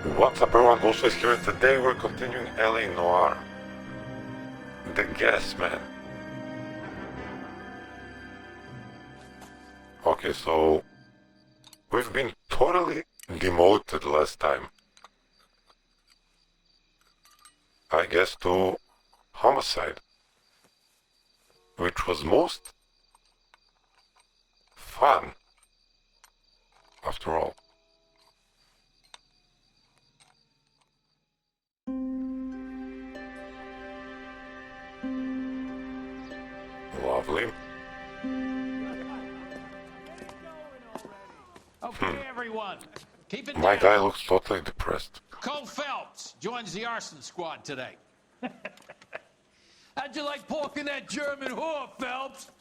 What's up everyone, Bullshit is here. Today we're continuing LA Noire. The Gas Man. Okay, so we've been totally demoted last time. I guess to homicide. Which was most fun, after all. Lovely. Okay, everyone, keep it My down. guy looks totally depressed. Cole Phelps joins the arson squad today. How'd you like pork in that German whore, Phelps?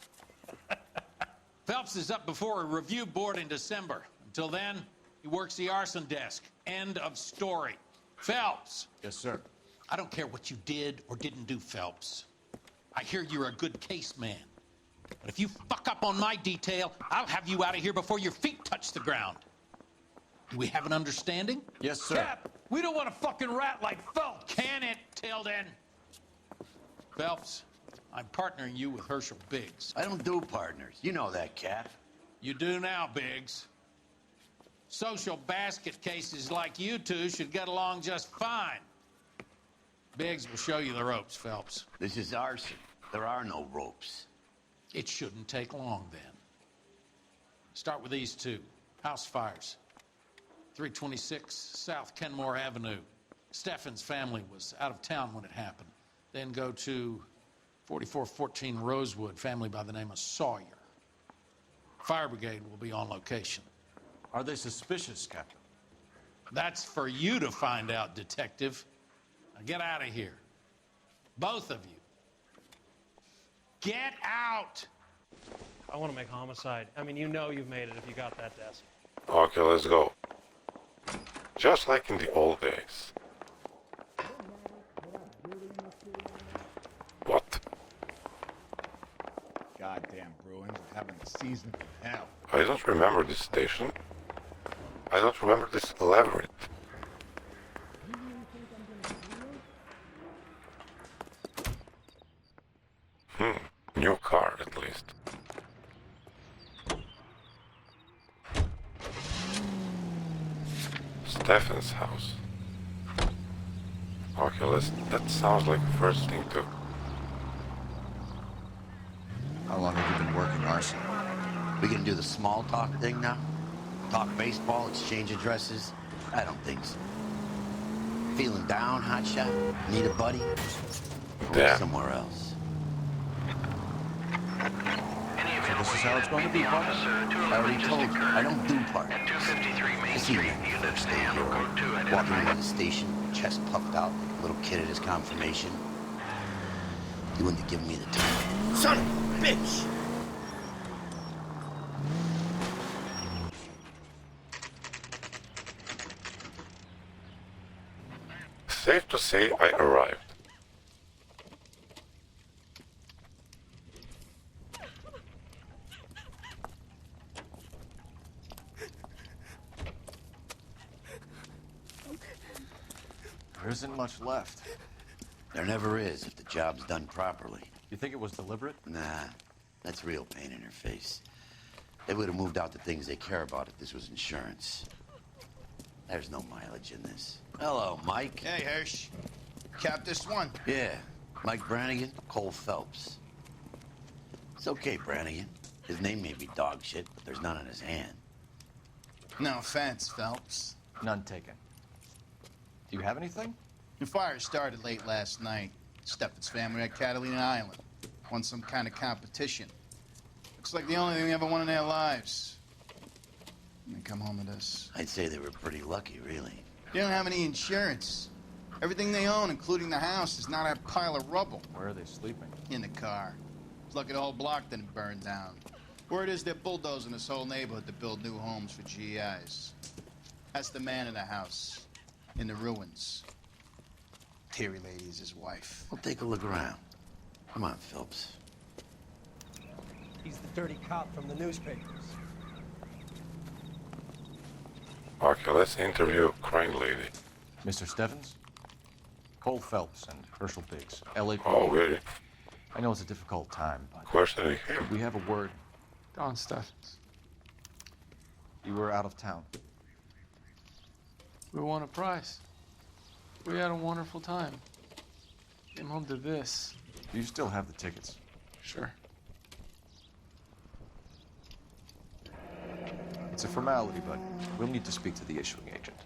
Phelps is up before a review board in December. Until then, he works the arson desk. End of story. Phelps. Yes, sir. I don't care what you did or didn't do, Phelps. I hear you're a good case man. But if you fuck up on my detail, I'll have you out of here before your feet touch the ground. Do we have an understanding? Yes, sir. Cap, we don't want a fucking rat like Phelps. Can it, Tilden? Phelps, I'm partnering you with Herschel Biggs. I don't do partners. You know that, Cap. You do now, Biggs. Social basket cases like you two should get along just fine. Biggs will show you the ropes, Phelps. This is arson. There are no ropes. It shouldn't take long, then. Start with these two. House fires. 326 South Kenmore Avenue. Steffen's family was out of town when it happened. Then go to 4414 Rosewood, family by the name of Sawyer. Fire brigade will be on location. Are they suspicious, Captain? That's for you to find out, detective. Now get out of here. Both of you. Get out! I want to make homicide. I mean, you know you've made it if you got that desk. Okay, let's go. Just like in the old days. What? Goddamn Bruins are having a season from hell. I don't remember this station. I don't remember this labyrinth. New car at least. Steffen's house. Okay, that sounds like the first thing too. How long have you been working arson? We gonna do the small talk thing now? Talk baseball, exchange addresses? I don't think so. Feeling down, hotshot? Need a buddy? Go Damn. somewhere else. So this is how it's going to be, partner? I already told you, I don't do partners. I see you stay here, walking into the station, chest puffed out, like a little kid at his confirmation. You wouldn't have given me the time. Son of a bitch! Safe to say I arrived. There isn't much left. There never is if the job's done properly. You think it was deliberate? Nah, that's real pain in her face. They would have moved out the things they care about if this was insurance. There's no mileage in this. Hello, Mike. Hey, Hirsch. Cap this one. Yeah, Mike Brannigan, Cole Phelps. It's okay, Brannigan. His name may be dog shit, but there's none in his hand. No offense, Phelps. None taken. Do you have anything? The fire started late last night. Steffen's family at Catalina Island. Won some kind of competition. Looks like the only thing they ever won in their lives. And they come home to this. I'd say they were pretty lucky, really. They don't have any insurance. Everything they own, including the house, is not a pile of rubble. Where are they sleeping? In the car. It's lucky the whole block didn't burn down. Word is they're bulldozing this whole neighborhood to build new homes for GIs. That's the man in the house. In the ruins. Terry lady is his wife. We'll take a look around. Come on, Phelps. He's the dirty cop from the newspapers. Okay, let's interview crying lady. Mr. Stevens? Cole Phelps and Herschel Biggs, LA. Oh, really? I know it's a difficult time, but Questioning him. we have a word. Don Steffens. You were out of town. We won a prize. We had a wonderful time. Came home to this. Do you still have the tickets? Sure. It's a formality, but we'll need to speak to the issuing agent.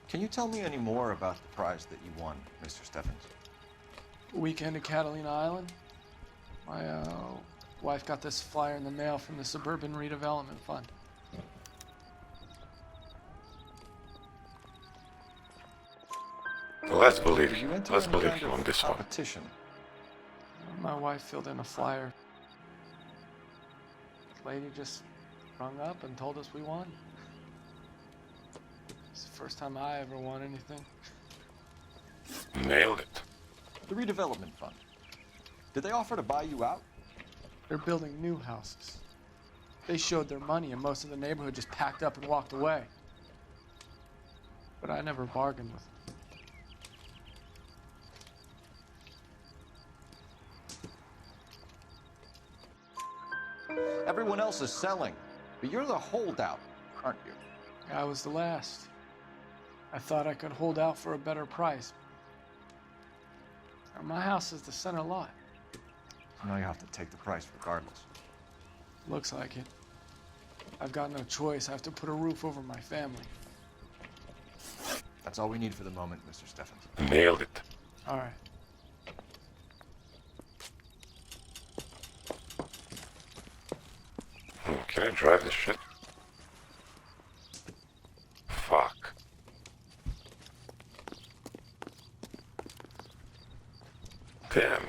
Can you tell me any more about the prize that you won, Mr. Steffens? Weekend at Catalina Island. My wife got this flyer in the mail from the Suburban Redevelopment Fund. Let's believe Did you him. enter Let's any believe kind him of on this one. competition? My wife filled in a flyer. Lady just rung up and told us we won. It's the first time I ever won anything. Nailed it. The redevelopment fund. Did they offer to buy you out? They're building new houses. They showed their money and most of the neighborhood just packed up and walked away. But I never bargained with them. Everyone else is selling, but you're the holdout, aren't you? I was the last. I thought I could hold out for a better price. My house is the center lot. Now you have to take the price regardless. Looks like it. I've got no choice. I have to put a roof over my family. That's all we need for the moment, Mr. Steffens. Nailed it. All right. Can I drive this shit? Fuck. Damn.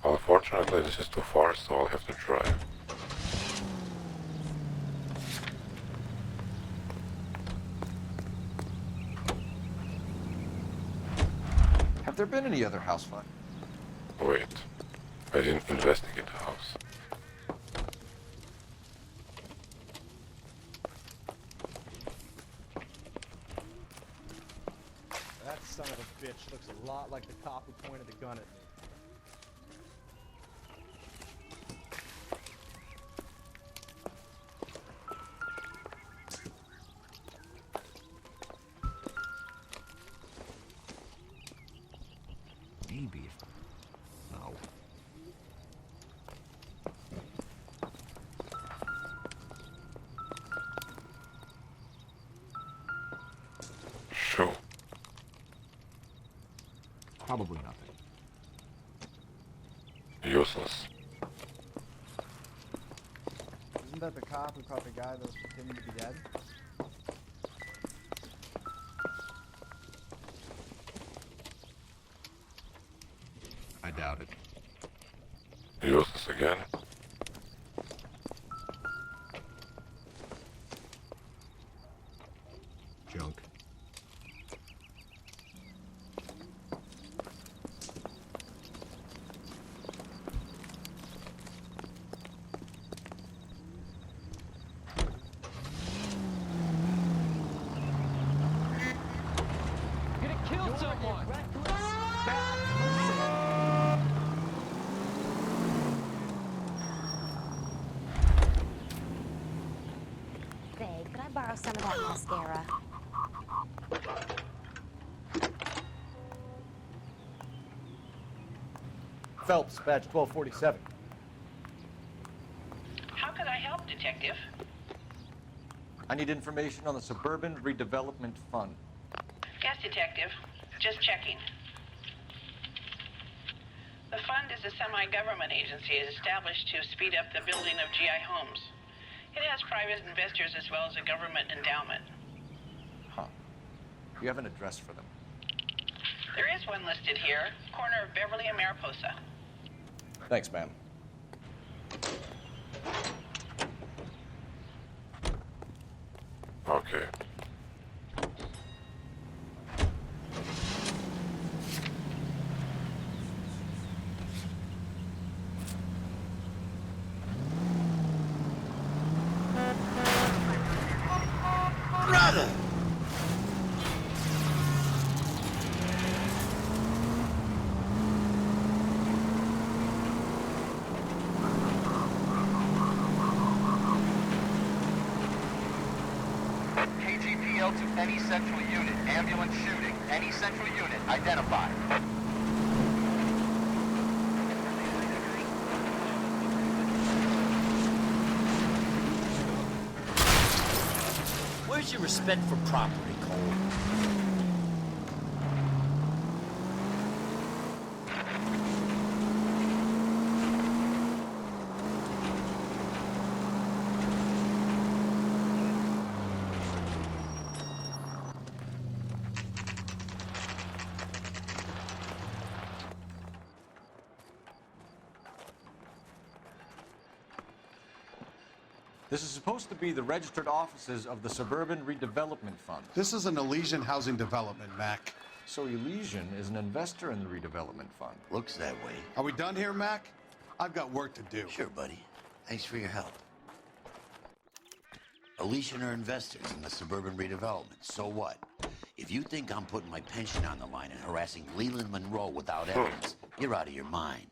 Unfortunately, this is too far, so I'll have to drive. Have there been any other house fires? Wait. I didn't investigate the house. That son of a bitch looks a lot like the cop who pointed the gun at me. Maybe. No. Shoot. Probably nothing. Useless. Isn't that the cop who caught the guy that was pretending to be dead? I doubt it. Useless again. Junk. You're gonna kill someone! Say, could I borrow some of that mascara? Phelps, badge 1247. How could I help, Detective? I need information on the Suburban Redevelopment Fund. Yes, Detective. Just checking. The fund is a semi-government agency established to speed up the building of GI homes. It has private investors as well as a government endowment. Huh. You have an address for them. There is one listed here, corner of Beverly and Mariposa. Thanks, ma'am. Okay. Any central unit. Ambulance shooting. Any central unit. Identify. Where's your respect for property, Cole? This is supposed to be the registered offices of the Suburban Redevelopment Fund. This is an Elysian housing development, Mac. So Elysian is an investor in the redevelopment fund. Looks that way. Are we done here, Mac? I've got work to do. Sure, buddy. Thanks for your help. Elysian are investors in the suburban redevelopment. So what? If you think I'm putting my pension on the line and harassing Leland Monroe without evidence, you're out of your mind.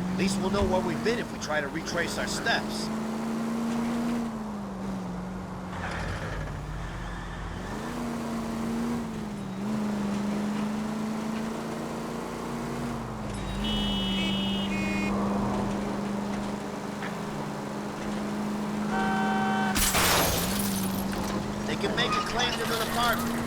At least we'll know where we've been if we try to retrace our steps. They can make a claim to an apartment.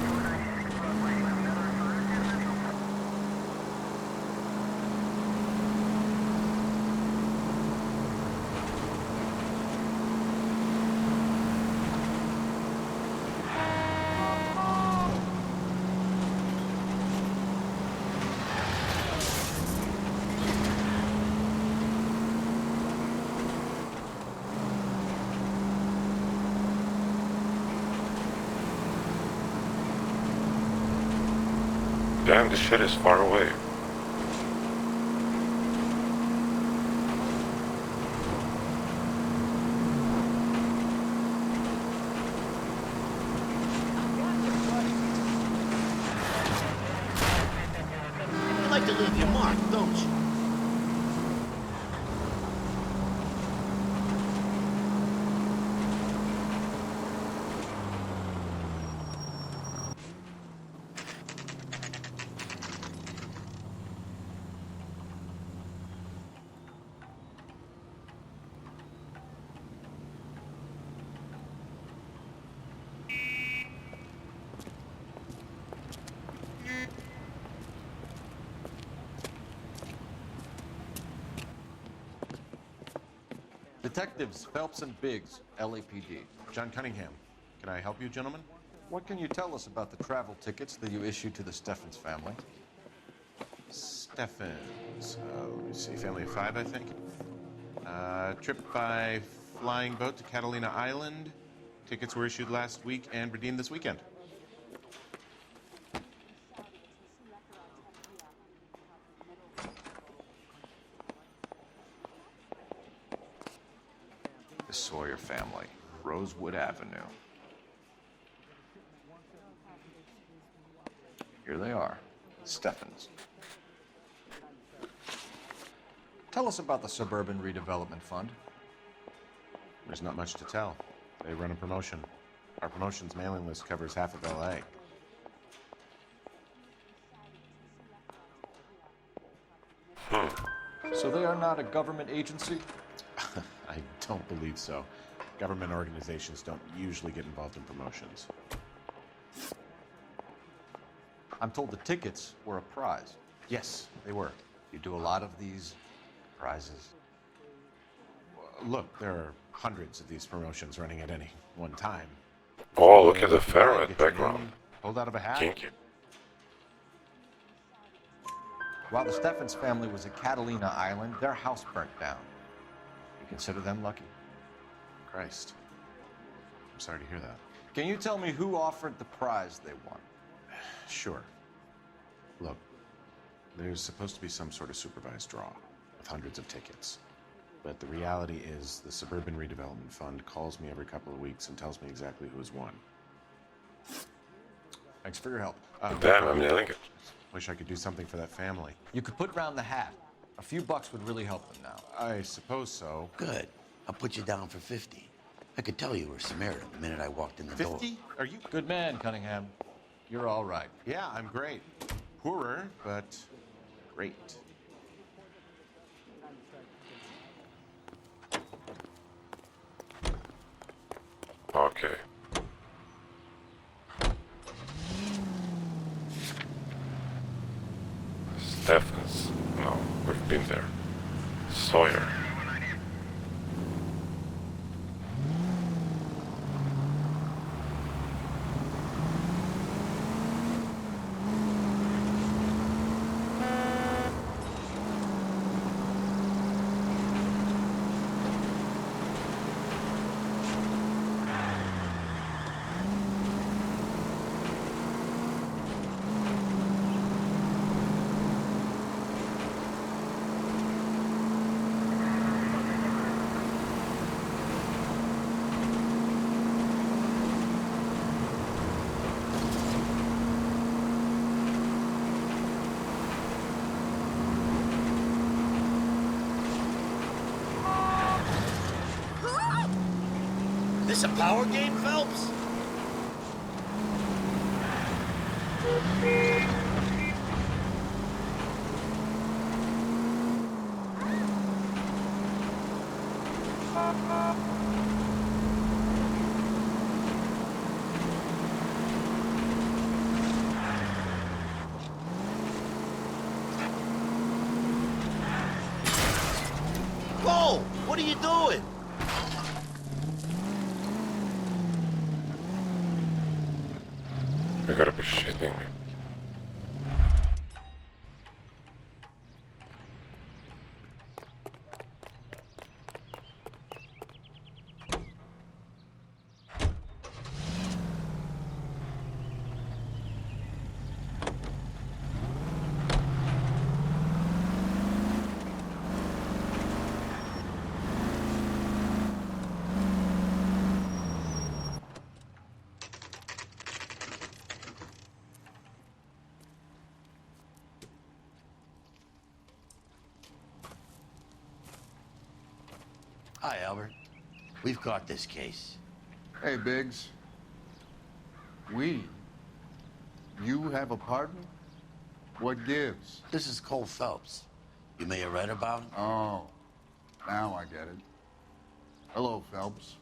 Damn, this shit is far away. You like to leave your mark, don't you? Detectives Phelps and Biggs, LAPD. John Cunningham. Can I help you, gentlemen? What can you tell us about the travel tickets that you issued to the Steffens family? Steffens. Let me see. Family of 5, I think. Trip by flying boat to Catalina Island. Tickets were issued last week and redeemed this weekend. The Sawyer family, Rosewood Avenue. Here they are, Steffens. Tell us about the Suburban Redevelopment Fund. There's not much to tell. They run a promotion. Our promotion's mailing list covers half of LA. So they are not a government agency? I don't believe so. Government organizations don't usually get involved in promotions. I'm told the tickets were a prize. Yes, they were. You do a lot of these prizes. Look, there are hundreds of these promotions running at any one time. Oh, look at the ferret background. Pulled out of a hat. Kinky. While the Steffens family was at Catalina Island, their house burnt down. You consider them lucky? Christ. I'm sorry to hear that. Can you tell me who offered the prize they won? Sure. Look, there's supposed to be some sort of supervised draw with hundreds of tickets. But the reality is the Suburban Redevelopment Fund calls me every couple of weeks and tells me exactly who has won. Thanks for your help. Damn, I'm nailing it. Wish I could do something for that family. You could put round the hat. A few bucks would really help them now. I suppose so. Good. I'll put you down for 50. I could tell you were Samaritan the minute I walked in the door. 50? Are you? Good man, Cunningham. You're all right. Yeah, I'm great. Poorer, but great. Okay. Stephens. No, we've been there. Sawyer. This a power game, Phelps? Whoa! What are you doing? You gotta be shitting me. Hi, Albert. We've got this case. Hey, Biggs. We? You have a partner? What gives? This is Cole Phelps. You may have read about him. Oh, now I get it. Hello, Phelps.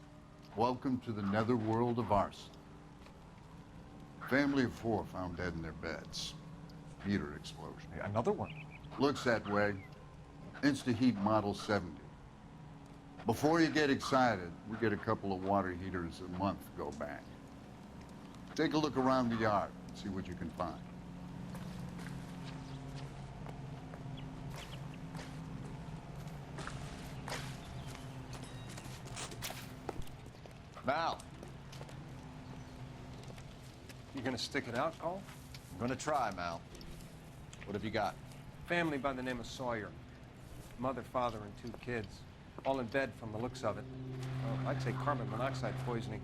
Welcome to the netherworld of arson. Family of 4 found dead in their beds. Heater explosion. Hey, another one. Looks that way. Insta-Heat Model 70. Before you get excited, we get a couple of water heaters a month go bang. Take a look around the yard and see what you can find. Mal, You gonna stick it out, Cole? I'm gonna try, Mal. What have you got? Family by the name of Sawyer. Mother, father, and 2 kids. All in bed from the looks of it. Oh, I'd say carbon monoxide poisoning.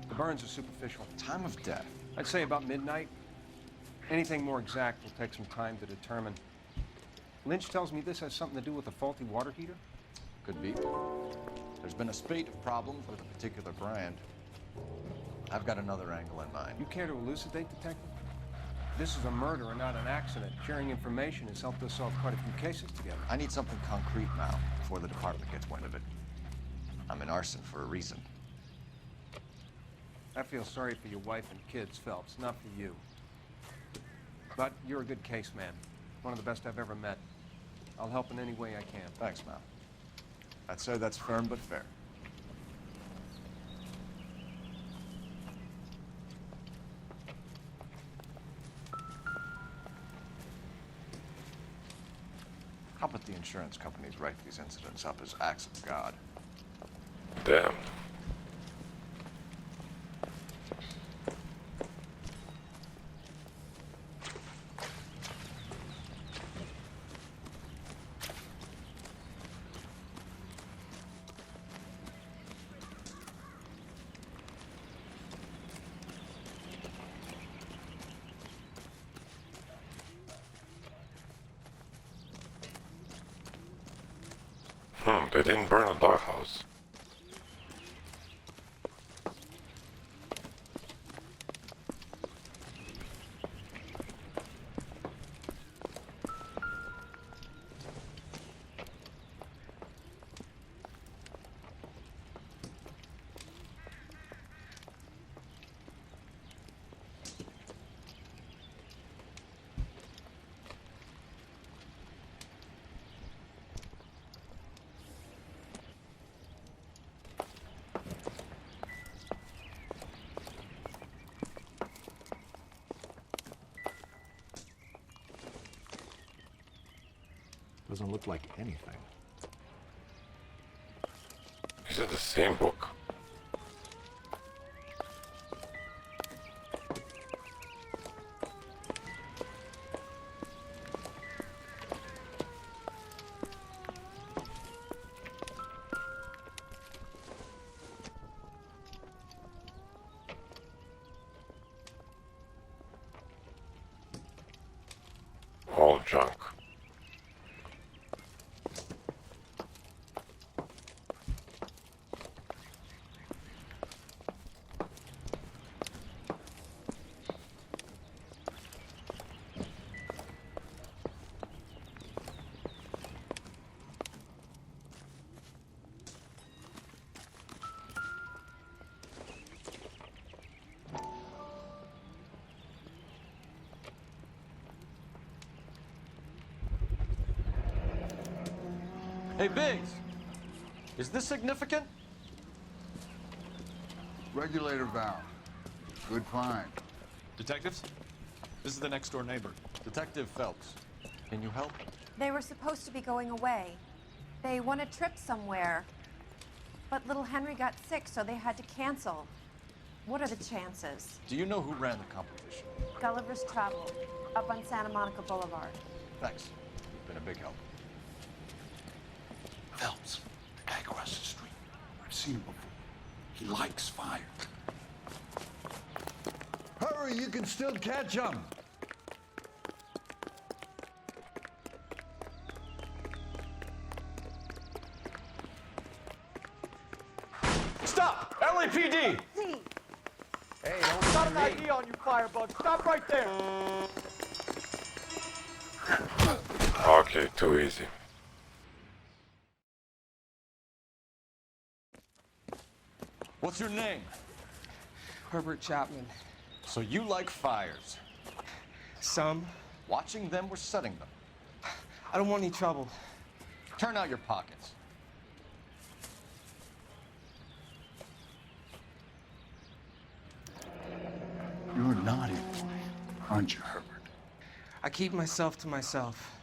The burns are superficial. Time of death? I'd say about midnight. Anything more exact will take some time to determine. Lynch tells me this has something to do with a faulty water heater? Could be. There's been a spate of problems with a particular brand. I've got another angle in mind. You care to elucidate, Detective? This is a murder and not an accident. Sharing information has helped us solve quite a few cases together. I need something concrete now, before the department gets wind of it. I'm in arson for a reason. I feel sorry for your wife and kids, Phelps, not for you. But you're a good case man. One of the best I've ever met. I'll help in any way I can. Thanks, Mal. I'd say that's firm but fair. How about the insurance companies write these incidents up as acts of God? Damn. They didn't burn a doghouse. Doesn't look like anything. Is it the same book? All junk. Hey, Biggs! Is this significant? Regulator valve. Good find. Detectives? This is the next door neighbor. Detective Phelps. Can you help? They were supposed to be going away. They won a trip somewhere. But little Henry got sick, so they had to cancel. What are the chances? Do you know who ran the competition? Gulliver's Travel, up on Santa Monica Boulevard. Thanks. You've been a big help. Phelps, the guy across the street. I've seen him before. He likes fire. Hurry, you can still catch him. Stop! LAPD! Hey, don't got an ID on you, firebug. Stop right there. Okay, too easy. What's your name? Herbert Chapman. So you like fires? Some. Watching them or setting them? I don't want any trouble. Turn out your pockets. You're a naughty boy, aren't you, Herbert? I keep myself to myself.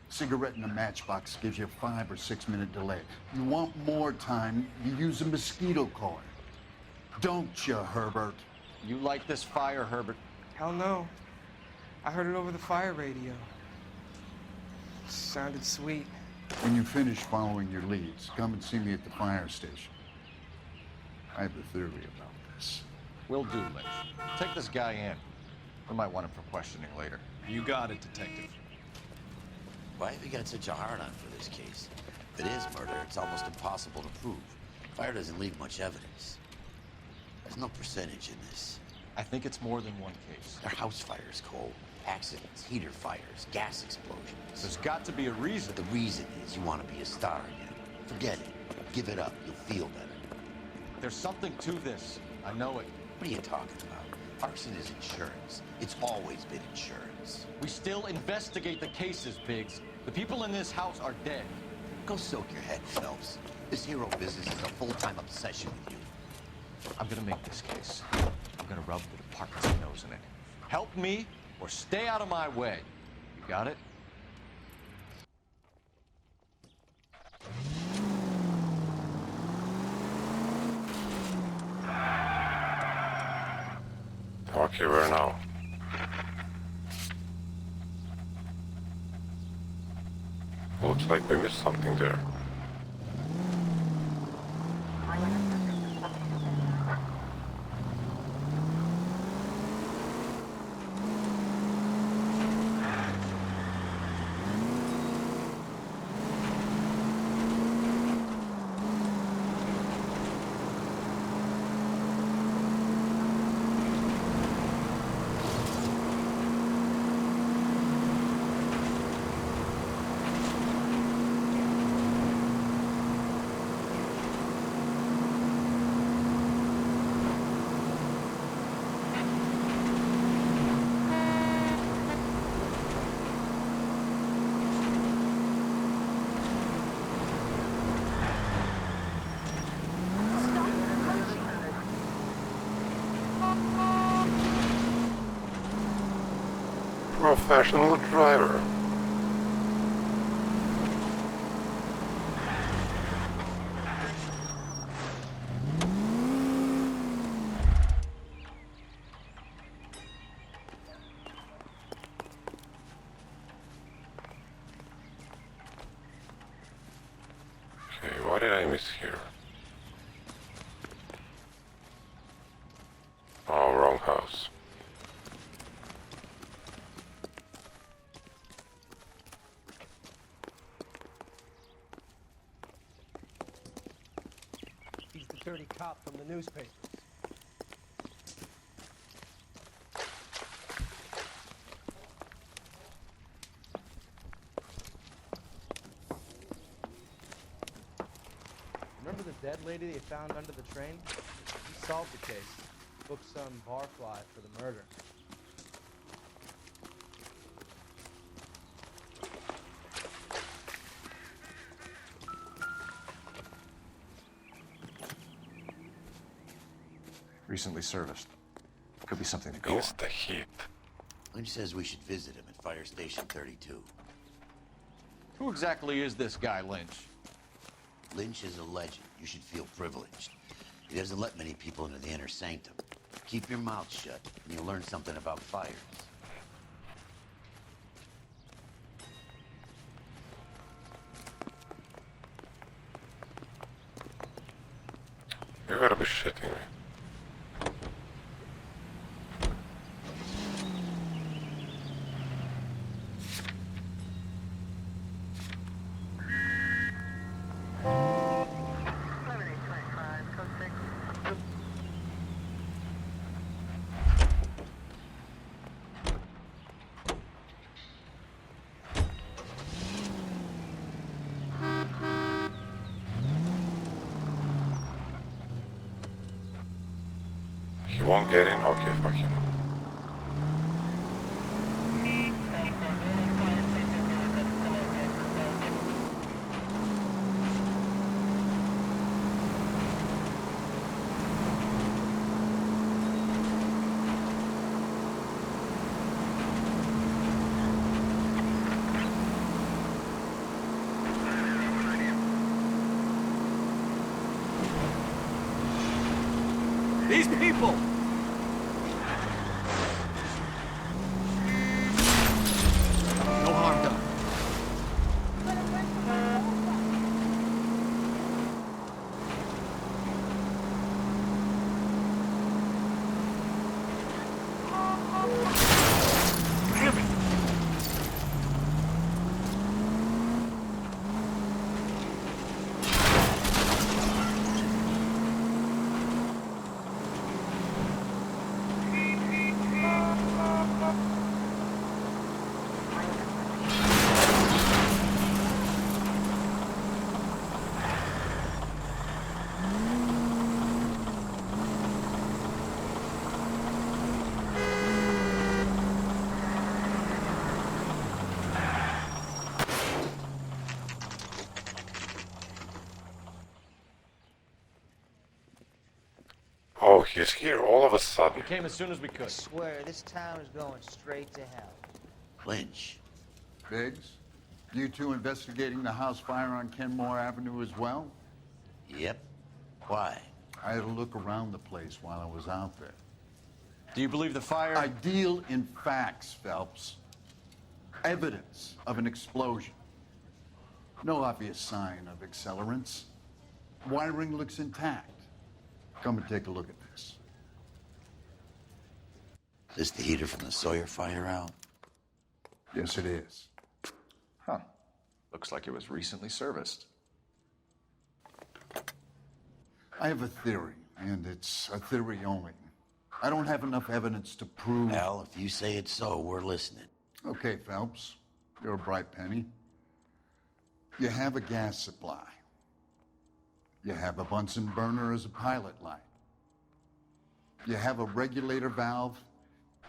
Cigarette in a matchbox gives you a 5 or 6 minute delay. You want more time, you use a mosquito coil. Don't you, Herbert? You like this fire, Herbert? Hell no. I heard it over the fire radio. Sounded sweet. When you finish following your leads, come and see me at the fire station. I have a theory about this. Will do, Lynch. Take this guy in. We might want him for questioning later. You got it, Detective. Why have you got such a hard-on for this case? If it is murder, it's almost impossible to prove. Fire doesn't leave much evidence. There's no percentage in this. I think it's more than one case. There are house fires, Cole. Accidents, heater fires, gas explosions. There's got to be a reason. The reason is you want to be a star again. Forget it. Give it up. You'll feel better. There's something to this. I know it. What are you talking about? Arson is insurance. It's always been insurance. We still investigate the cases, Biggs. The people in this house are dead. Go soak your head, Phelps. This hero business is a full-time obsession with you. I'm gonna make this case. I'm gonna rub the department's nose in it. Help me or stay out of my way. You got it? Okay, where now? Looks like we missed something there. Professional driver. Okay, what did I miss here? Oh, wrong house. He's the dirty cop from the newspapers. Remember the dead lady they found under the train? He solved the case. Booked some barfly for the murder. Recently serviced. Could be something to go It's on. the heat. Lynch says we should visit him at Fire Station 32. Who exactly is this guy, Lynch? Lynch is a legend. You should feel privileged. He doesn't let many people into the inner sanctum. Keep your mouth shut, and you'll learn something about fires. You gotta be shitting me. He won't get in? Okay, fuck him. These people! No harm done. Damn it! Oh, he's here all of a sudden. We came as soon as we could. I swear, this town is going straight to hell. Lynch. Biggs, you two investigating the house fire on Kenmore Avenue as well? Yep. Why? I had a look around the place while I was out there. Do you believe the fire? I deal in facts, Phelps. Evidence of an explosion. No obvious sign of accelerants. Wiring looks intact. Come and take a look at this. Is this the heater from the Sawyer fire out? Yes, it is. Huh. Looks like it was recently serviced. I have a theory, and it's a theory only. I don't have enough evidence to prove... Al, if you say it's so, we're listening. Okay, Phelps. You're a bright penny. You have a gas supply. You have a Bunsen burner as a pilot light. You have a regulator valve,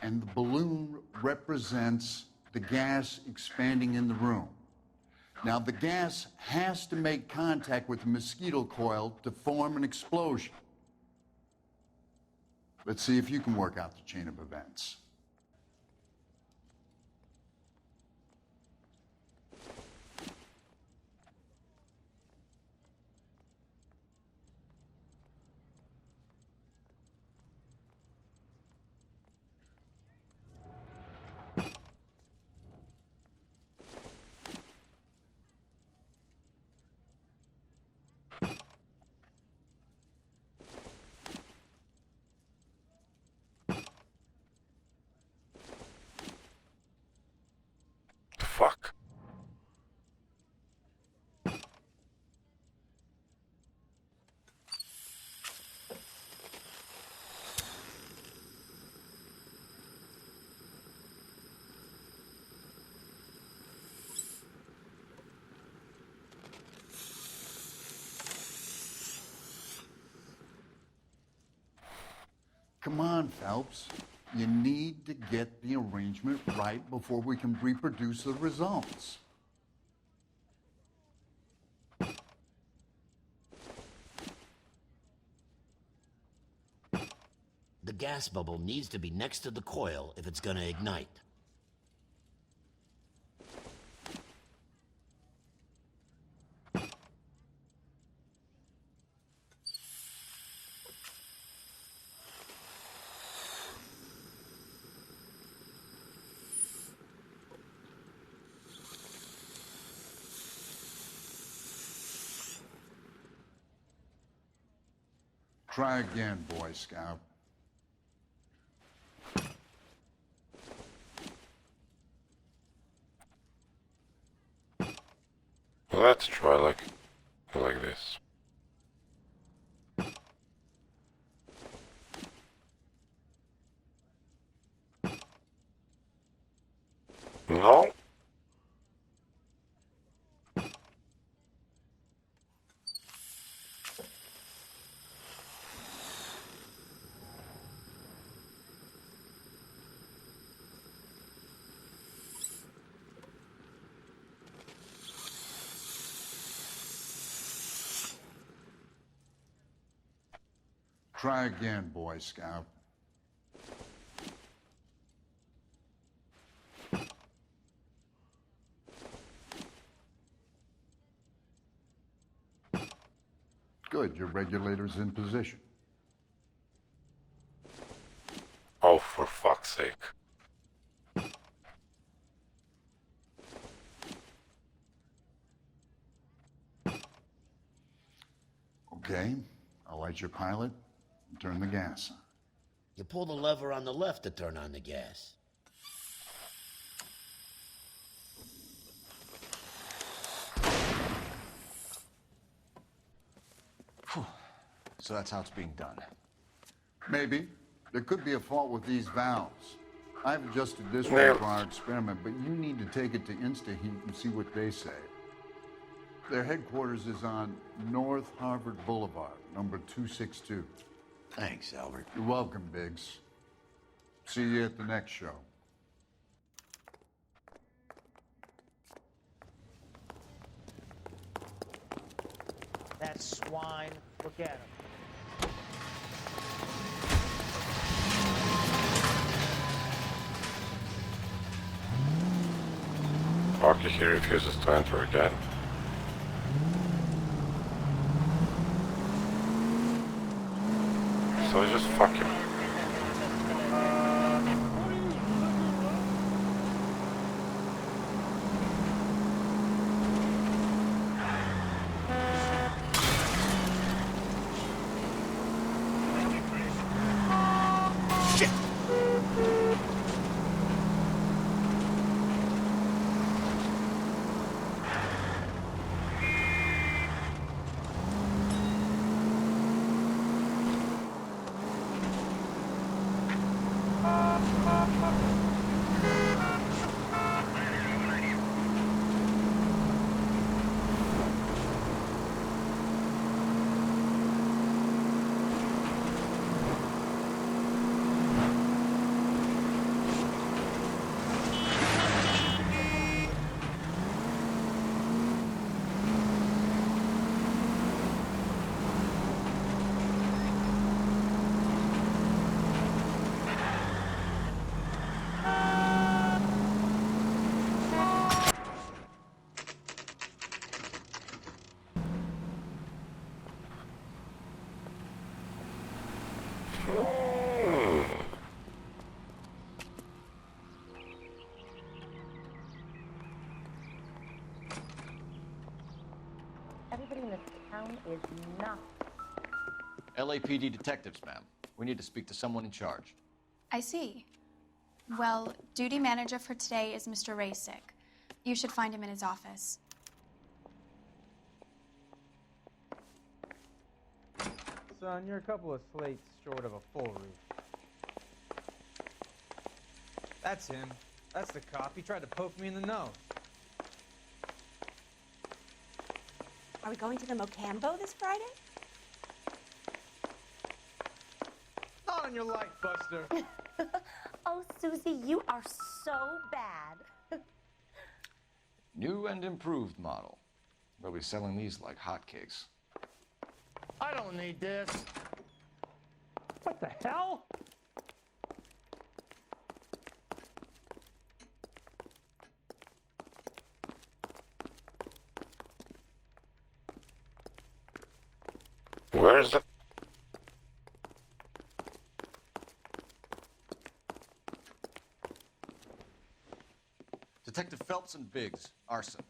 and the balloon represents the gas expanding in the room. Now, the gas has to make contact with the mosquito coil to form an explosion. Let's see if you can work out the chain of events. Come on, Phelps. You need to get the arrangement right before we can reproduce the results. The gas bubble needs to be next to the coil if it's gonna ignite. Try again, Boy Scout. Let's try like this. No? Try again, Boy Scout. Good, your regulator's in position. Oh, for fuck's sake. Okay, I'll light your pilot and turn the gas on. You pull the lever on the left to turn on the gas. So that's how it's being done. Maybe. There could be a fault with these valves. I've adjusted this one Nailed. for our experiment, but you need to take it to InstaHeat and see what they say. Their headquarters is on North Harvard Boulevard, number 262. Thanks, Albert. You're welcome, Biggs. See you at the next show. That swine, look at him. Okay, he refuses to enter again. So just fuck him. Everybody in this town is nuts. LAPD detectives, ma'am. We need to speak to someone in charge. I see. Well, duty manager for today is Mr. Rasick. You should find him in his office. Son, you're a couple of slates short of a full roof. That's him. That's the cop. He tried to poke me in the nose. Are we going to the Mocambo this Friday? Not on on your life, Buster. Oh, Susie, you are so bad. New and improved model. They'll be selling these like hotcakes. I don't need this. What the hell? Where's the... Detective Phelps and Biggs, arson.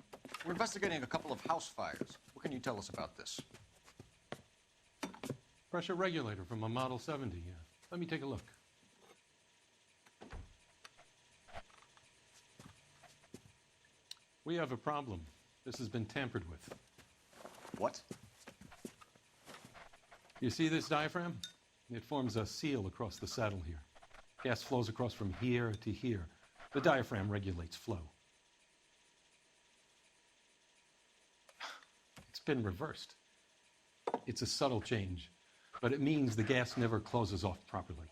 We're investigating a couple of house fires. What can you tell us about this? Pressure regulator from a Model 70. Let me take a look. We have a problem. This has been tampered with. What? You see this diaphragm? It forms a seal across the saddle here. Gas flows across from here to here. The diaphragm regulates flow. It's been reversed. It's a subtle change, but it means the gas never closes off properly.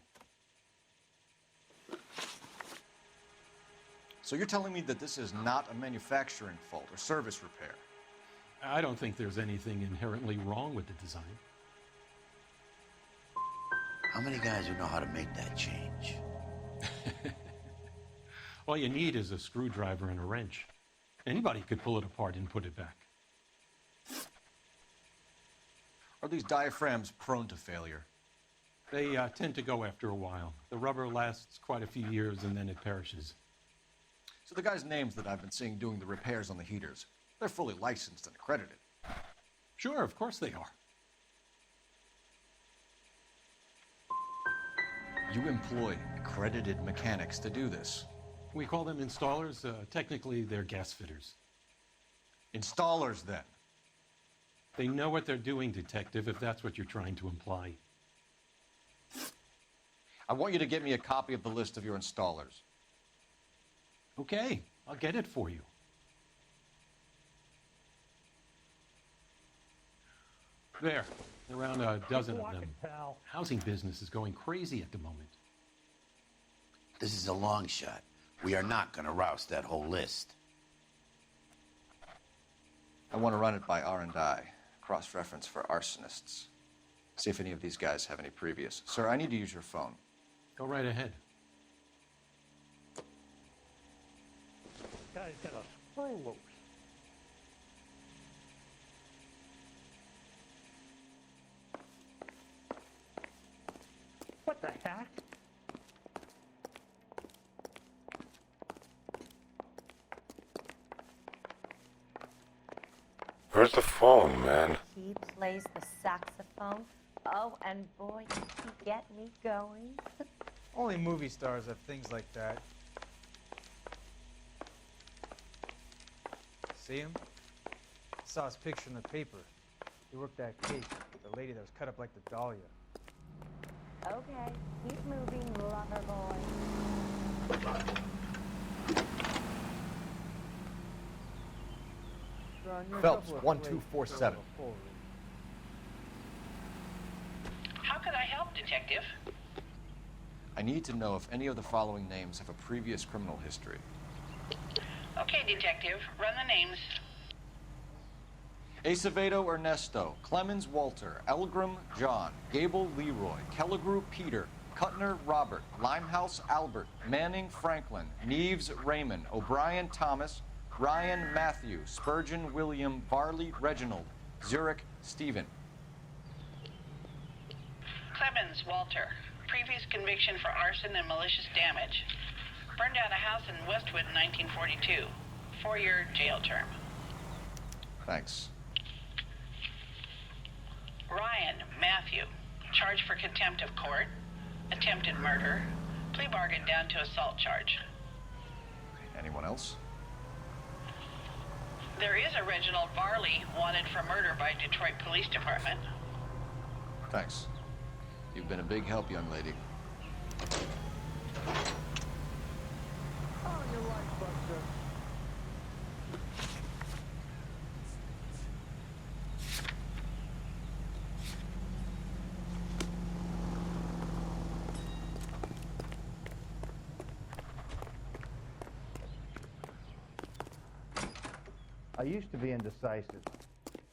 So you're telling me that this is not a manufacturing fault or service repair? I don't think there's anything inherently wrong with the design. How many guys who know how to make that change? All you need is a screwdriver and a wrench. Anybody could pull it apart and put it back. Are these diaphragms prone to failure? They tend to go after a while. The rubber lasts quite a few years and then it perishes. So the guys' names that I've been seeing doing the repairs on the heaters, they're fully licensed and accredited. Sure, of course they are. You employ accredited mechanics to do this. We call them installers. Technically, they're gas fitters. Installers, then? They know what they're doing, Detective, if that's what you're trying to imply. I want you to get me a copy of the list of your installers. Okay, I'll get it for you. There, around a dozen of them. Housing business is going crazy at the moment. This is a long shot. We are not going to roust that whole list. I want to run it by R&I, cross-reference for arsonists. See if any of these guys have any previous. Sir, I need to use your phone. Go right ahead. Guy's got a screw loose. What the heck? Where's the phone, man? He plays the saxophone. Oh, and boy, did he get me going. Only movie stars have things like that. See him? I saw his picture in the paper. He worked that case with the lady that was cut up like the Dahlia. Okay, keep moving, lover boy. Phelps, 1247. How could I help, Detective? I need to know if any of the following names have a previous criminal history. Okay, Detective, run the names. Acevedo Ernesto, Clemens Walter, Elgram John, Gable Leroy, Kelligrew Peter, Kuttner Robert, Limehouse Albert, Manning Franklin, Neves Raymond, O'Brien Thomas, Ryan Matthew, Spurgeon William, Varley Reginald, Zurich Stephen. Clemens Walter, previous conviction for arson and malicious damage. Burned down a house in Westwood in 1942. 4-year jail term. Thanks. Ryan Matthew, charged for contempt of court, attempted murder, plea bargain down to assault charge. Anyone else? There is a Reginald Varley wanted for murder by Detroit Police Department. Thanks. You've been a big help, young lady. Oh, your life, Buster. I used to be indecisive.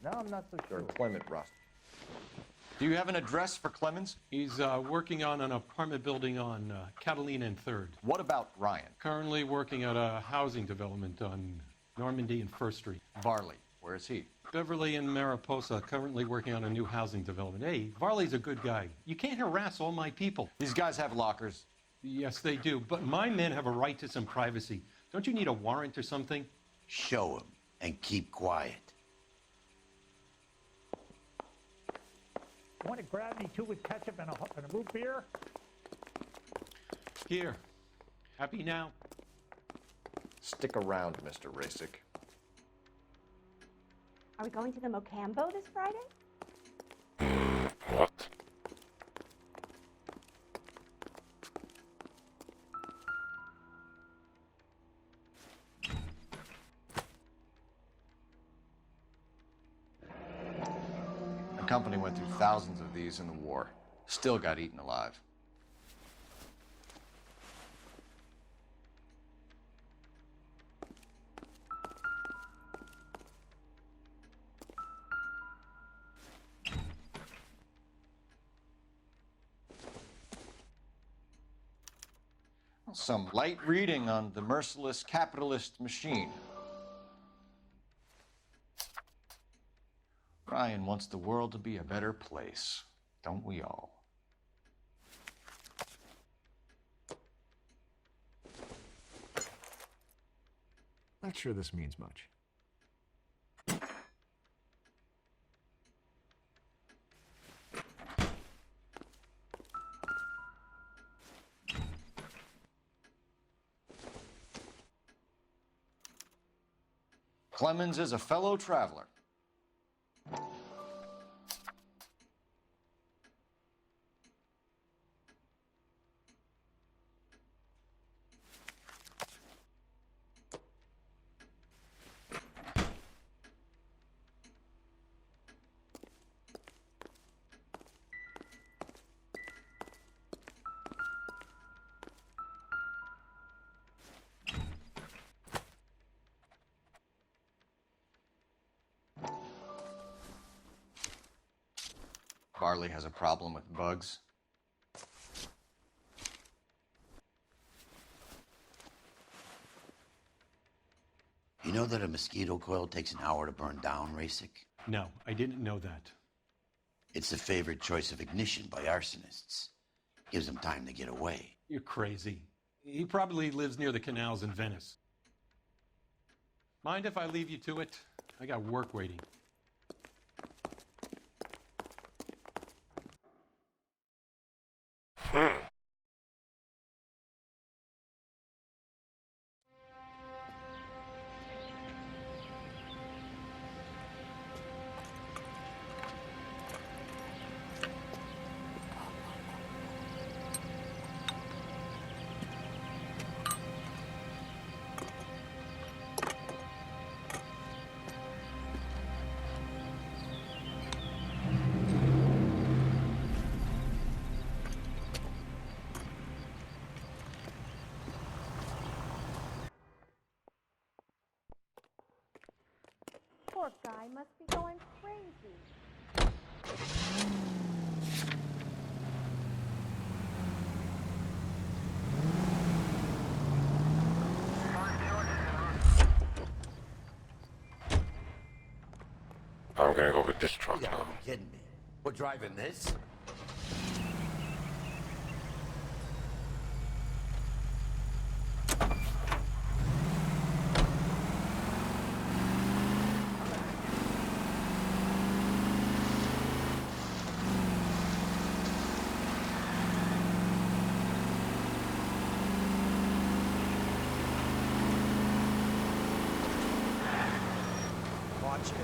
Now I'm not so sure. Employment rust. Do you have an address for Clemens? He's working on an apartment building on Catalina and 3rd. What about Ryan? Currently working at a housing development on Normandy and 1st Street. Varley, where is he? Beverly and Mariposa, currently working on a new housing development. Hey, Varley's a good guy. You can't harass all my people. These guys have lockers. Yes, they do, but my men have a right to some privacy. Don't you need a warrant or something? Show him and keep quiet. Want to grab me two with ketchup and a root beer? Here. Happy now? Stick around, Mr. Rasick. Are we going to the Mocambo this Friday? What? The company went through thousands of these in the war. Still got eaten alive. Some light reading on the merciless capitalist machine. Ryan wants the world to be a better place, don't we all? Not sure this means much. Clemens is a fellow traveler. Varley has a problem with bugs. You know that a mosquito coil takes an hour to burn down, Rasick? No, I didn't know that. It's the favorite choice of ignition by arsonists. Gives them time to get away. You're crazy. He probably lives near the canals in Venice. Mind if I leave you to it? I got work waiting. Poor guy must be going crazy. I'm gonna go with this truck You now. gotta be kidding me. We're driving this? Watch it.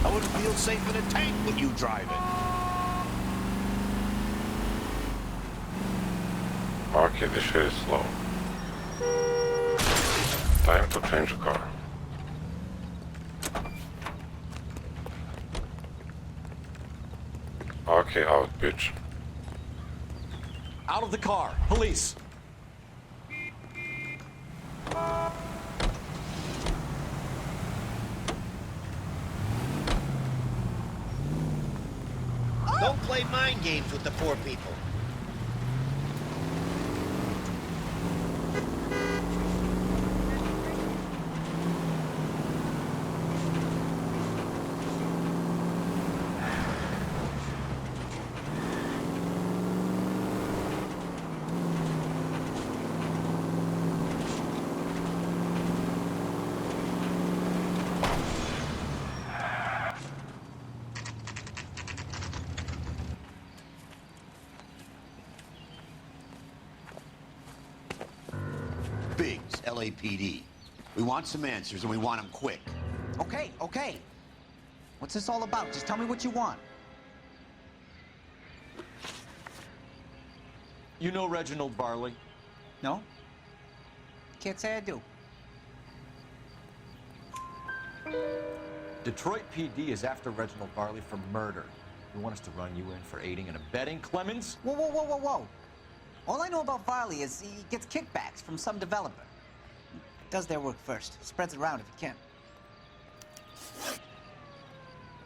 I wouldn't feel safe in a tank with you driving. Okay, this shit is slow. Time to change car. Okay, out, bitch. Out of the car. Police. Don't play mind games with the poor people. Biggs, LAPD. We want some answers, and we want them quick. Okay, okay. What's this all about? Just tell me what you want. You know Reginald Varley? No? Can't say I do. Detroit PD is after Reginald Varley for murder. You want us to run you in for aiding and abetting Clemens? Whoa, whoa, whoa, whoa, whoa. All I know about Varley is he gets kickbacks from some developer. Does their work first. Spreads it around if he can.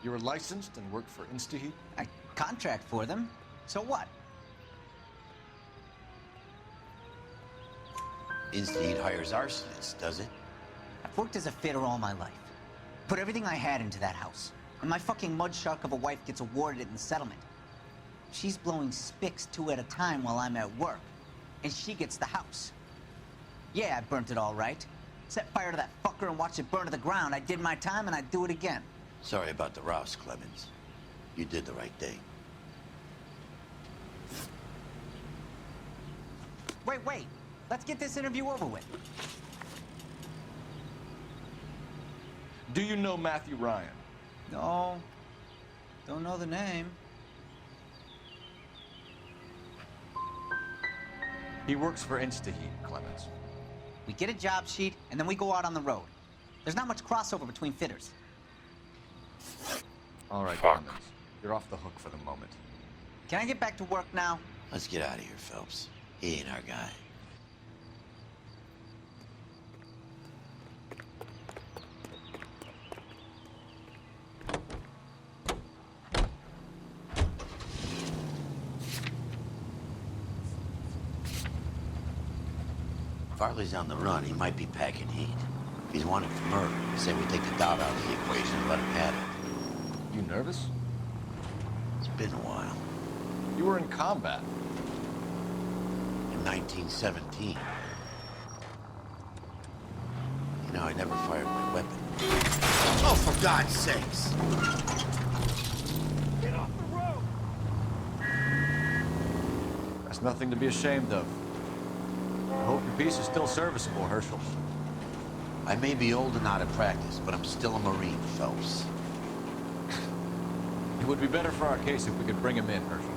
You were licensed and worked for InstaHeat? I contract for them. So what? InstaHeat hires arsonists, does it? I've worked as a fitter all my life. Put everything I had into that house. And my fucking mud shark of a wife gets awarded it in the settlement. She's blowing spics 2 at a time while I'm at work. And she gets the house. Yeah, I burnt it all right. Set fire to that fucker and watched it burn to the ground. I did my time and I'd do it again. Sorry about the rouse, Clemens. You did the right thing. Wait. Let's get this interview over with. Do you know Matthew Ryan? No. Don't know the name. He works for InstaHeat, Clemens. We get a job sheet, and then we go out on the road. There's not much crossover between fitters. All right, Clemens. You're off the hook for the moment. Can I get back to work now? Let's get out of here, Phelps. He ain't our guy. Varley's on the run. He might be packing heat. If he's wanted for murder, say we take the doubt out of the equation and let him have it. You nervous? It's been a while. You were in combat. In 1917. You know, I never fired my weapon. Oh, for God's sakes! Get off the road! That's nothing to be ashamed of. I hope your piece is still serviceable, Herschel. I may be old and out of practice, but I'm still a Marine, Phelps. It would be better for our case if we could bring him in, Herschel.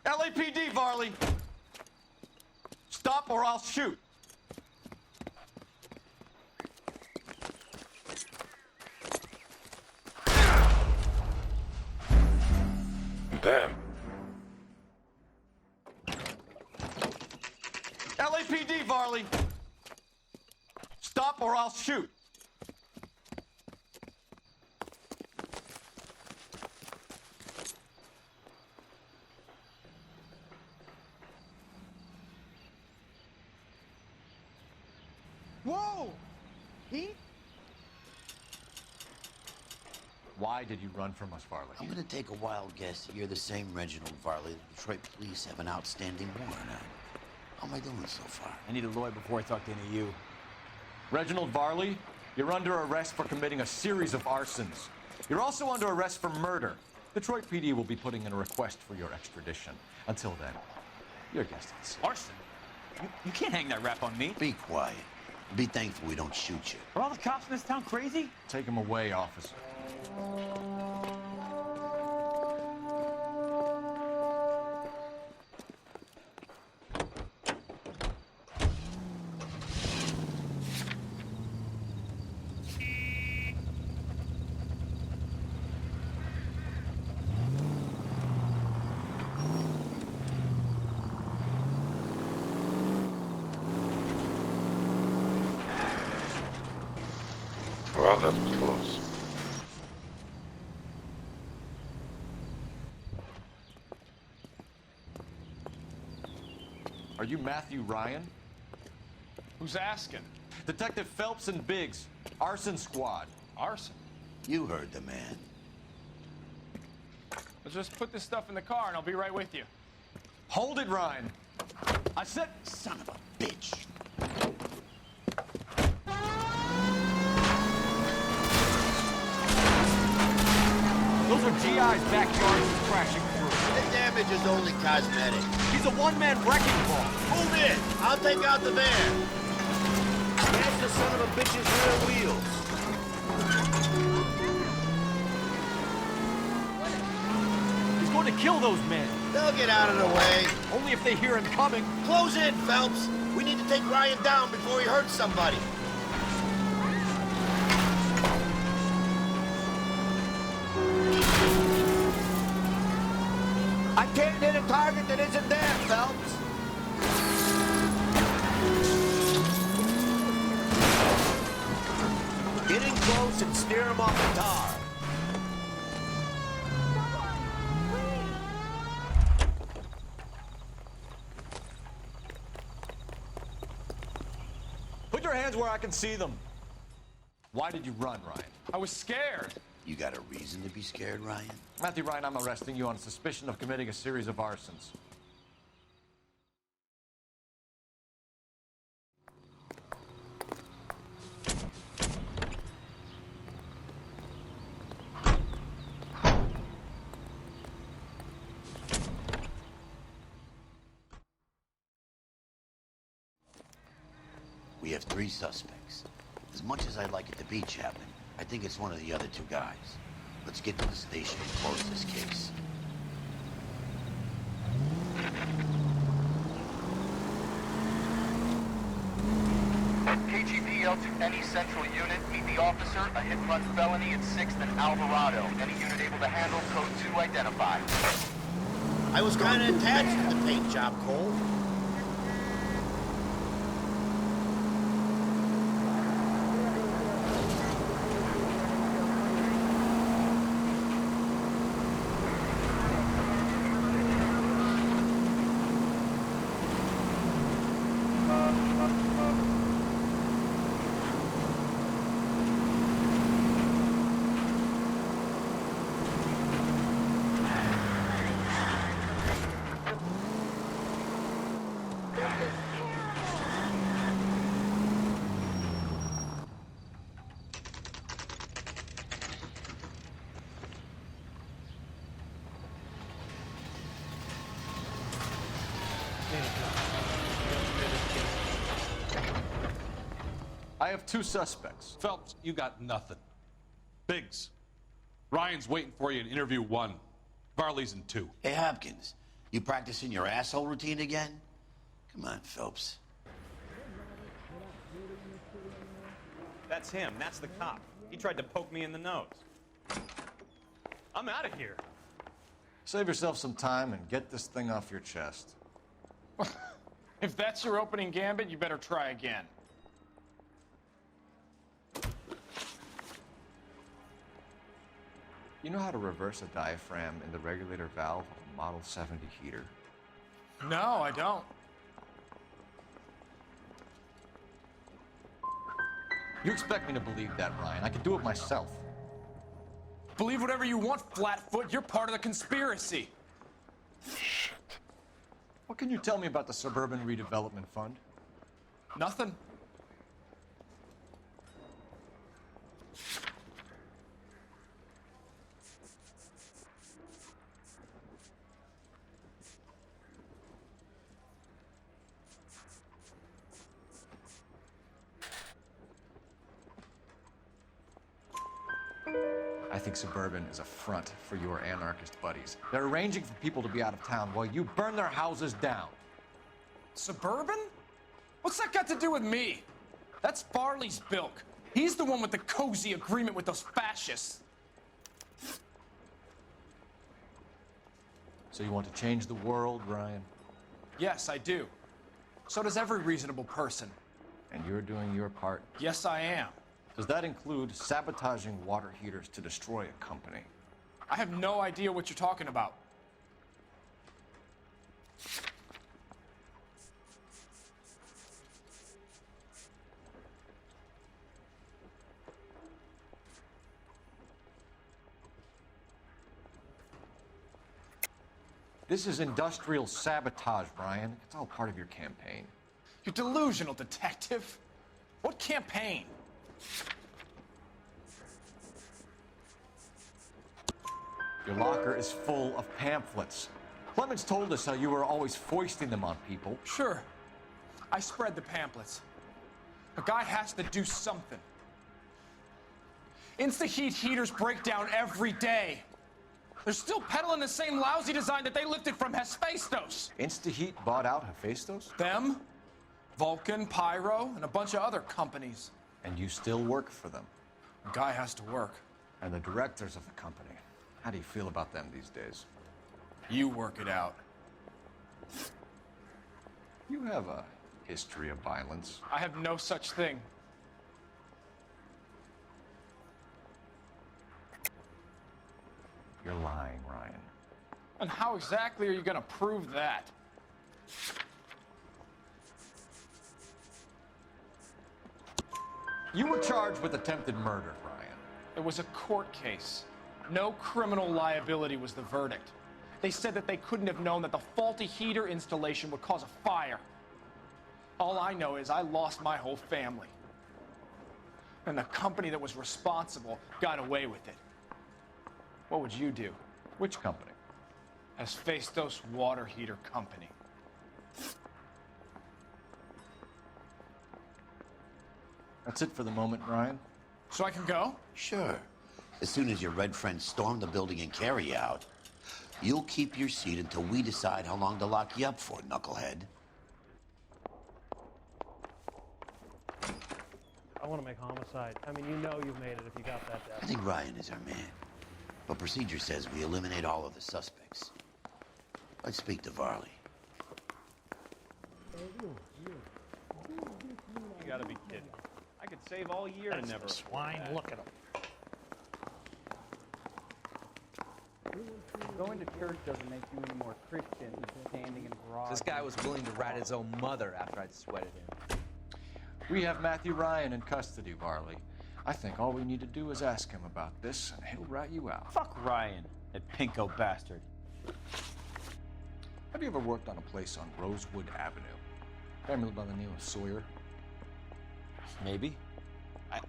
LAPD, Varley! Stop or I'll shoot! Damn. LAPD, Varley! Stop or I'll shoot! Whoa! Pete? Why did you run from us, Varley? I'm gonna take a wild guess that you're the same Reginald Varley the Detroit police have an outstanding warrant on. How am I doing so far? I need a lawyer before I talk to any of you. Reginald Varley, You're under arrest for committing a series of arsons. You're also under arrest for murder. Detroit PD will be putting in a request for your extradition. Until then, your guests. Arson? You can't hang that rap on me. Be quiet. Be thankful we don't shoot you. Are all the cops in this town crazy? Take him away, officer. Well, that was close. Are you Matthew Ryan? Who's asking? Detective Phelps and Biggs, arson squad. Arson? You heard the man. Let's just put this stuff in the car and I'll be right with you. Hold it, Ryan. I said, son of a bitch. Those are GI's backyards he's crashing through. The damage is only cosmetic. He's a one-man wrecking ball. Move in! I'll take out the van. Smash the son of a bitch's rear wheels. He's going to kill those men. They'll get out of the way. Only if they hear him coming. Close in, Phelps. We need to take Ryan down before he hurts somebody. I can't hit a target that isn't there, Phelps. Get in close and steer him off the tar. Put your hands where I can see them. Why did you run, Ryan? I was scared. You got a reason to be scared, Ryan? Matthew Ryan, I'm arresting you on suspicion of committing a series of arsons. We have 3 suspects. As much as I'd like it to be Chapman, I think it's one of the other 2 guys. Let's get to the station and close this case. KGPL to any central unit. Meet the officer, a hit-and-run felony at 6th and Alvarado. Any unit able to handle code 2 identified. I was kind of attached to the paint job, Cole. I have 2 suspects. Phelps, you got nothing. Biggs, Ryan's waiting for you in interview 1. Varley's in 2. Hey, Hopkins, you practicing your asshole routine again? Come on, Phelps. That's him. That's the cop. He tried to poke me in the nose. I'm out of here. Save yourself some time and get this thing off your chest. If that's your opening gambit, you better try again. You know how to reverse a diaphragm in the regulator valve of a Model 70 heater? No, I don't. You expect me to believe that, Ryan? I can do it myself. Believe whatever you want, Flatfoot. You're part of the conspiracy. What can you tell me about the Suburban Redevelopment Fund? Nothing. I think Suburban is a front for your anarchist buddies. They're arranging for people to be out of town while you burn their houses down. Suburban? What's that got to do with me? That's Farley's bilk. He's the one with the cozy agreement with those fascists. So you want to change the world, Ryan? Yes, I do. So does every reasonable person. And you're doing your part? Yes, I am. Does that include sabotaging water heaters to destroy a company? I have no idea what you're talking about. This is industrial sabotage, Ryan. It's all part of your campaign. You're delusional, detective. What campaign? Your locker is full of pamphlets. Clemens told us how you were always foisting them on people. Sure. I spread the pamphlets. A guy has to do something. Insta-heat heaters break down every day. They're still peddling the same lousy design that they lifted from Hephaestus. Insta-heat bought out Hephaestus? Them, Vulcan, Pyro, and a bunch of other companies. And you still work for them? A guy has to work. And the directors of the company. How do you feel about them these days? You work it out. You have a history of violence. I have no such thing. You're lying, Ryan. And how exactly are you going to prove that? You were charged with attempted murder, Ryan. It was a court case. No criminal liability was the verdict. They said that they couldn't have known that the faulty heater installation would cause a fire. All I know is I lost my whole family. And the company that was responsible got away with it. What would you do? Which company? Hephaestus Water Heater Company. That's it for the moment, Ryan. So I can go? Sure. As soon as your red friends storm the building and carry you out, you'll keep your seat until we decide how long to lock you up for, knucklehead. I want to make homicide. I mean, you know you've made it if you got that death. I think Ryan is our man. But procedure says we eliminate all of the suspects. Let's speak to Varley. You gotta be kidding. I could save all year and never. Swine, look at him. Going to church doesn't make you any more Christian than standing in a garage. This guy was willing to rat his own mother after I'd sweated him. We have Matthew Ryan in custody, Varley. I think all we need to do is ask him about this, and he'll rat you out. Fuck Ryan, that pinko bastard. Have you ever worked on a place on Rosewood Avenue? Family by the name of Sawyer? Maybe.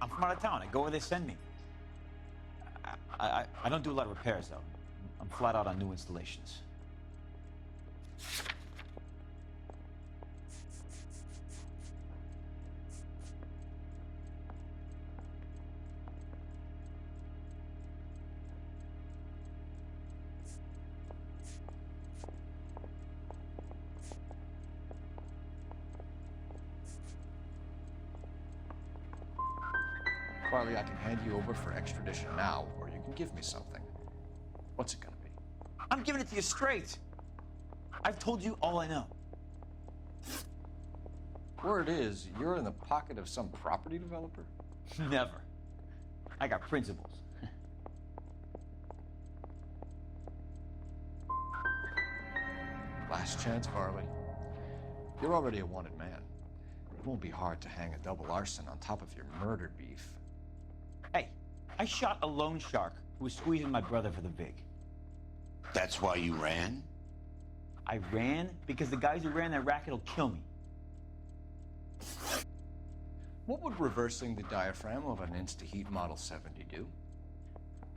I'm from out of town. I go where they send me. I don't do a lot of repairs, though. I'm flat out on new installations. Varley, I can hand you over for extradition now, or you can give me something. What's it gonna be? I'm giving it to you straight. I've told you all I know. Word is, you're in the pocket of some property developer? Never. I got principles. Last chance, Varley. You're already a wanted man. It won't be hard to hang a double arson on top of your murder beef. Hey, I shot a loan shark who was squeezing my brother for the vig. That's why you ran? I ran because the guys who ran that racket will kill me. What would reversing the diaphragm of an Instaheat Model 70 do?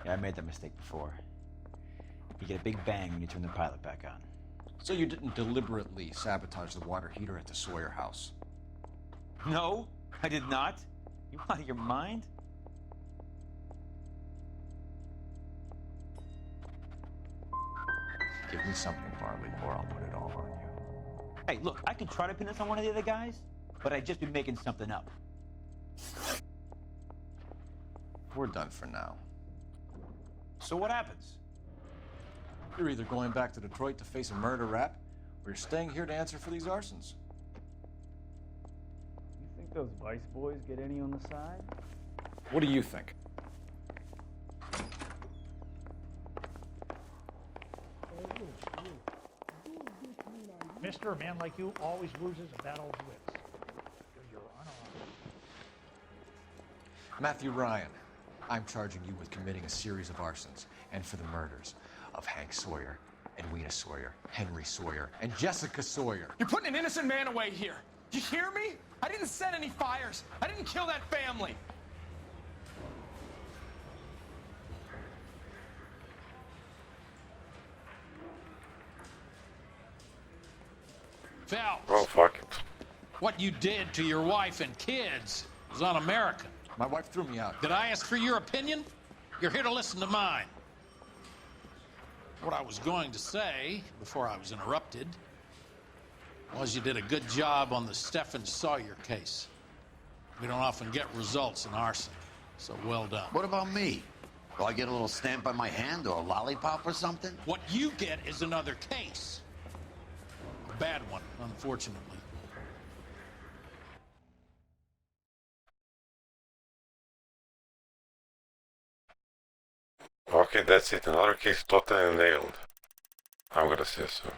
Yeah, I made that mistake before. You get a big bang when you turn the pilot back on. So you didn't deliberately sabotage the water heater at the Sawyer house? No, I did not. You out of your mind? Give me something, Varley, or I'll put it all on you. Hey, look, I can try to pin this on one of the other guys, but I'd just be making something up. We're done for now. So what happens? You're either going back to Detroit to face a murder rap, or you're staying here to answer for these arsons. You think those Vice boys get any on the side? What do you think? Mister, a man like you always loses a battle of wits. Because you're unarmed. Matthew Ryan, I'm charging you with committing a series of arsons and for the murders of Hank Sawyer, Edwina Sawyer, Henry Sawyer, and Jessica Sawyer. You're putting an innocent man away here. You hear me? I didn't set any fires. I didn't kill that family. Phelps, Oh, fuck it. what you did to your wife and kids was un-American. My wife threw me out. Did I ask for your opinion? You're here to listen to mine. What I was going to say, before I was interrupted, was you did a good job on the Stephen Sawyer case. We don't often get results in arson, so well done. What about me? Do I get a little stamp on my hand or a lollipop or something? What you get is another case. A bad one, unfortunately. Okay, that's it. Another case totally nailed. I'm gonna say so.